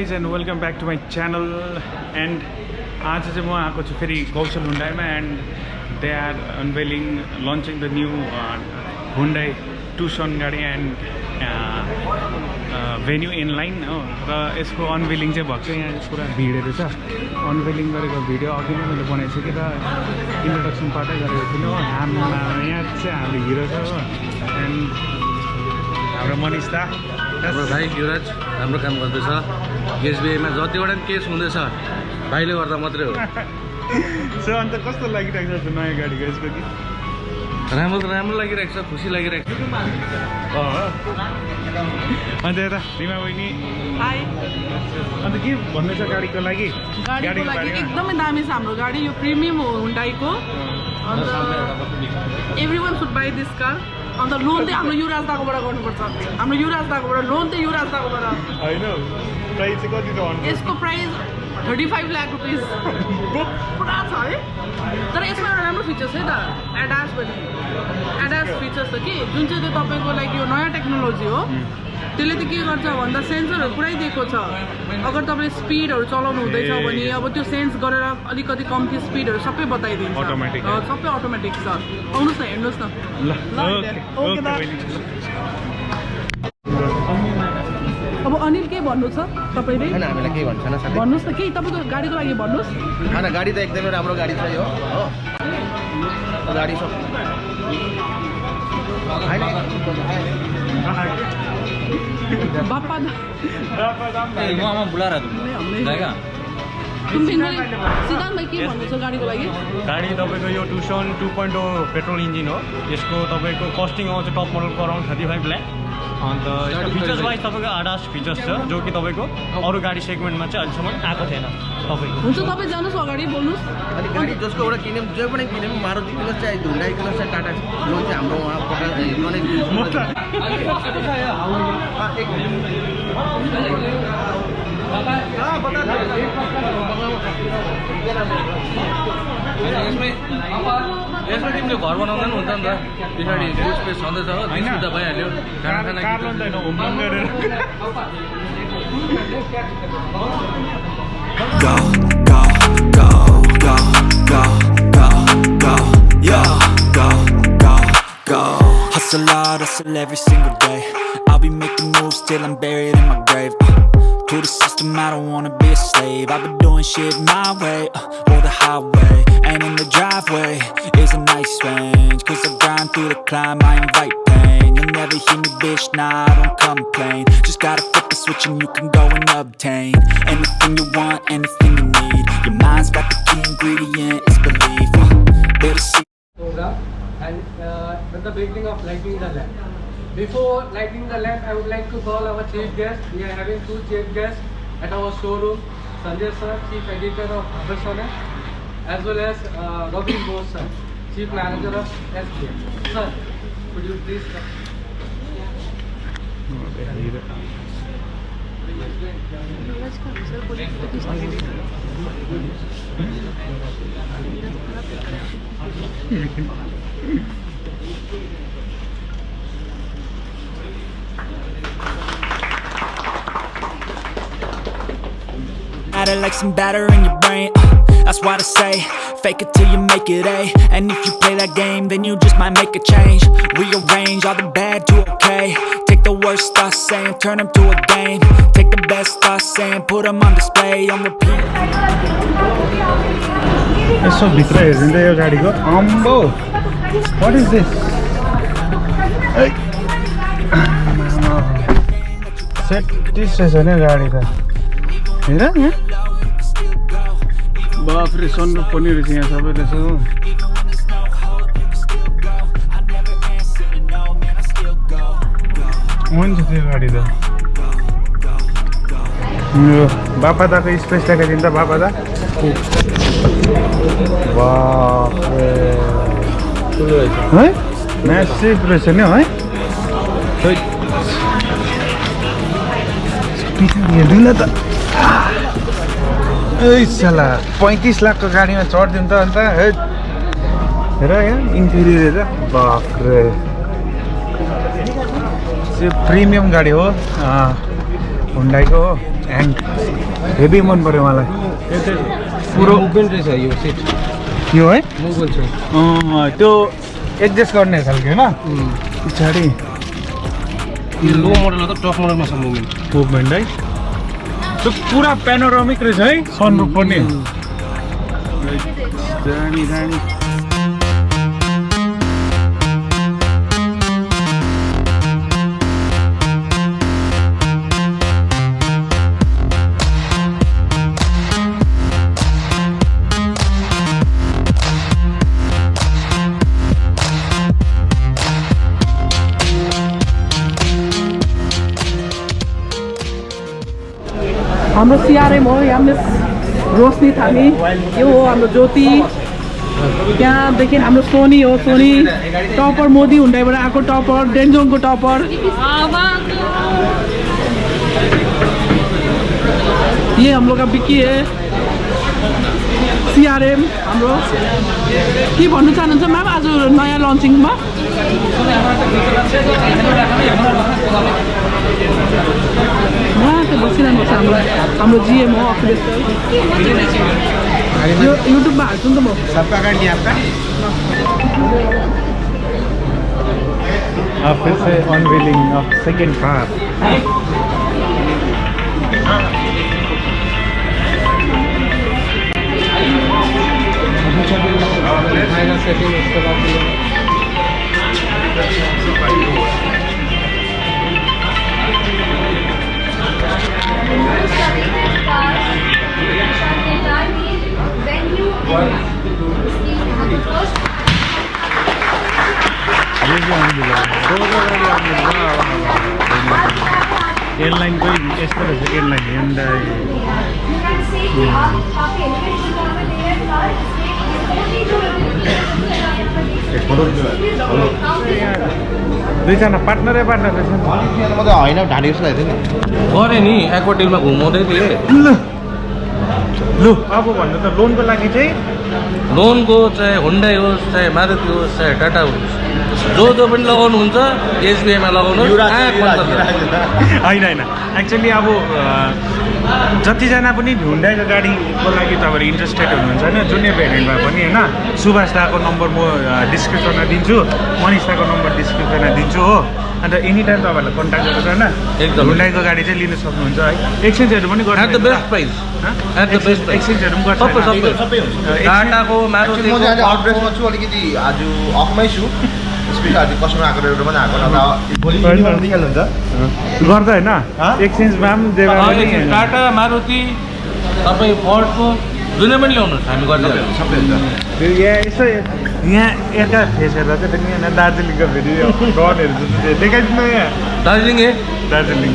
guys and welcome back to my channel and आज चाहिँ म आएको छु फेरि कौशल हुन्डाईमा and they are unveiling launching the new Hyundai Tucson गाडी and venue in line हो र यसको अनवेलिङ चाहिँ भएको छ। यहाँ पुरा भिडहरू छ। अनवेलिङ गरेको भिडियो अघि नै मैले बनाइसकेँ र इन्ट्रोडक्सन पार्टै गरेको थिइनँ हो। हाम्रो यहाँ चाहिँ हाम्रो हिरो छ हो एन्ड हाम्रो मनिष दा हाम्रो भाइ युवराज राम्रो काम गर्दैछ। एसबिआईमा जतिवटा पनि केस हुँदैछ भाइले गर्दा मात्रै हो। सो अन्त कस्तो लागिरहेको छ नयाँ गाडीको यसको कि? राम्रो लागिरहेको छ, खुसी लागिरहेको छ। अन्त यता रिमा बहिनी हाई। अन्त के भन्नु छ गाडीको लागि? गाडीको लागि एकदमै दामी छ हाम्रो गाडी। यो प्रिमियम हो हुन्डाईको। अन्त everyone should by this car. अन्त लोन चाहिँ हाम्रो युवराज दाकोबाट गर्नुपर्छ। हाम्रो युवराज दाकोबाट लोन चाहिँ युवराज दाकोबाट होइन। प्राइस चाहिँ कति छ? यसको प्राइस 35 लाख रुपिस पुरा छ है। तर यसमा एउटा राम्रो फिचर्स है त, एडास भन्ने एडास फिचर्स छ कि जुन चाहिँ त्यो तपाईँको लागि यो नयाँ टेक्नोलोजी हो। त्यसले चाहिँ के गर्छ भन्दा सेन्सरहरू पुरै दिएको छ। अगर तपाईँले स्पिडहरू चलाउनु हुँदैछ भने अब त्यो सेन्स गरेर अलिकति कम्ती स्पिडहरू सबै बताइदिन्छ। सबै अटोमेटिक छ। आउनुहोस् न हेर्नुहोस् न। ओके दा। अब अनिल के भन्नु छ तपाईँले? हैन हामीलाई केही भन्छ न साथै। भन्नुहोस् न केही तपाईँको गाडीको लागि भन्नुहोस्। हैन गाडी त एकदमै राम्रो गाडी छ यो हो। गाडी सब हैन बापा मामा बुला रहा जाएगा। सिद्धान्त भाइ के भन्नु छ गाडीको लागि? गाडी तपाईँको यो टुसन 2.0 पेट्रोल इन्जिन हो। यसको तपाईँको कस्टिङ आउँछ टप मोडलको अराउन्ड 35 लाख। अन्त यसको फिचर्स वाइज तपाईँको आडास फिचर्स छ जो कि तपाईँको अरू गाडी सेगमेन्टमा चाहिँ अहिलेसम्म आएको थिएन तपाईँको। हुन्छ तपाईँ जानुहोस् अगाडि बोल्नुहोस्। अनि गाडी जसको एउटा किनौँ जो पनि किनौँ मारुति किनोस् चाहे हुन्डाई किनोस् चाहे टाटा जो चाहिँ हाम्रो उहाँ यसमा तिमीले घर बनाउँदा पनि हुन्छ नि त। पछाडि बुट स्पेस छँदैछ हो, त भइहाल्यो। Go, go, go, go, go, go, go, yo, go, go, go. Hustle hard, hustle every single day. I'll be making moves till I'm buried in my grave. To the system, I don't wanna be a slave. I've been doing shit my way, or the highway. And in the driveway is a nice range. Cause I grind through the climb, I invite pain. You'll never hear me, bitch, nah, I don't complain. Just gotta flip the switch and you can go and obtain anything you want, anything you need. Your mind's got the key ingredient, it's belief. Better see program and at the beginning of lighting the lamp. Before lighting the lamp, I would like to call our chief guest. We are having two chief guests at our showroom. Sanjay sir, chief editor of Soni, as well as Robin Bose sir, chief manager of SBM. Sir, could you please come? Matter like some batter in your brain. That's why they say, fake it till you make it A. And if you play that game, then you just might make a change. Rearrange all the bad to okay. Take the worst thoughts saying, turn them to a game. Take the best thoughts saying, put them on display, on repeat. यसो भित्र हेर्नु त यो गाडीको अम्बो what is this? Safety station है गाडी त हेर यहाँ बाफ्रे सनरुफ पनि रहेछ यहाँ सबै रहेछ हो। हुन्छ त्यो गाडी त यो बापा दाको स्पेस देखाइदिनु त बापा दा। बाफ्रे है म्यासिभ रहेछ नि है। हेर्नु न त ए साला 35 लाखको गाडीमा चढ्दिउँ त अन्त हेर यहाँ इन्टेरियर हेर बाफ्रे। यो प्रिमियम गाडी हो हुन्डाईको हो। एन्ड हेभी मन पऱ्यो मलाई पुरो मुभमेन्ट रहेछ यो सिट यो है मुभल छ त्यो एडजस्ट गर्ने खालको होइन पछाडि यो लो मोडल हो त टप मोडलमा छ मुभमेन्ट है त्यो पुरा पेनोरामिक रहेछ है सनरुफ पनि दामी दामी हाम्रो सिआरएम हो यहाँ मिस रोशनी थामी यो हो हाम्रो ज्योति त्यहाँदेखि हाम्रो सोनी हो सोनी टपर मोदी हुन्डाईबाट आएको टपर डेन्जोङको टपर ये हम लोग का बिक्की है सिआरएम हाम्रो के भन्नु चाहनुहुन्छ म्याम आज नयाँ लन्चिङमा बसिरहनु पर्छ हाम्रो जिएम हो अखिलेश यो युट्युबमा हाल्छु नि त म फिर से unveiling of second car setting उसके बाद एयरलाइन कोई यस्तो रहेछ एयरलाइन Hyundai दुईजना पार्टनरै पार्टनर रहेछ होइन ढाँडेको जस्तो लाग्थ्यो नि गरे नि एक्वाटेलमा घुमाउँदै थिएँ लु अब भन्नु त लोनको लागि चाहिँ लोनको चाहे हुन्डाई होस् चाहे मारुति होस् चाहे टाटा होस् जो पनि लगाउनुहुन्छ एसबिआईमा लगाउनु होइन होइन एक्चुअली अब जतिजना पनि हुन्डाईको गाडीको लागि तपाईँहरू इन्ट्रेस्टेड हुनुहुन्छ होइन जुनै भेरिएन्टमा पनि होइन सुभाष दाको नम्बर म डिस्क्रिप्सनमा दिन्छु मनिष दाको नम्बर डिस्क्रिप्सनमा दिन्छु हो अन्त एनी टाइम तपाईँहरूलाई कन्ट्याक्ट गरेर होइन एकदम हुन्डाईको गाडी चाहिँ लिन सक्नुहुन्छ है एक्सचेन्जहरू पनि गर्नु at the best price at the best price एक्सचेन्जहरू पनि सबै गर्छ सबै टाटाको मारुतिको म चाहिँ आज आउटब्रेसमा छु अलिकति आज अफमै छु स्पेसल आज कस्टमर आएको एउटा पनि आएको नभए भोलि दिइहाल्नुहुन्छ गर्दा होइन एक्सचेन्जमा पनि टाटा मारुति तपाईँ फर्डको जुनै पनि ल्याउनुहोस् हामी गरिदिइहाल्छौँ सबै हुन्छ यहाँ यसो यहाँ यता फेस हेर्दा चाहिँ यहाँ दार्जिलिङको फेरि डनहरू जस्तो देखाइदिनु यहाँ दार्जिलिङ दार्जिलिङ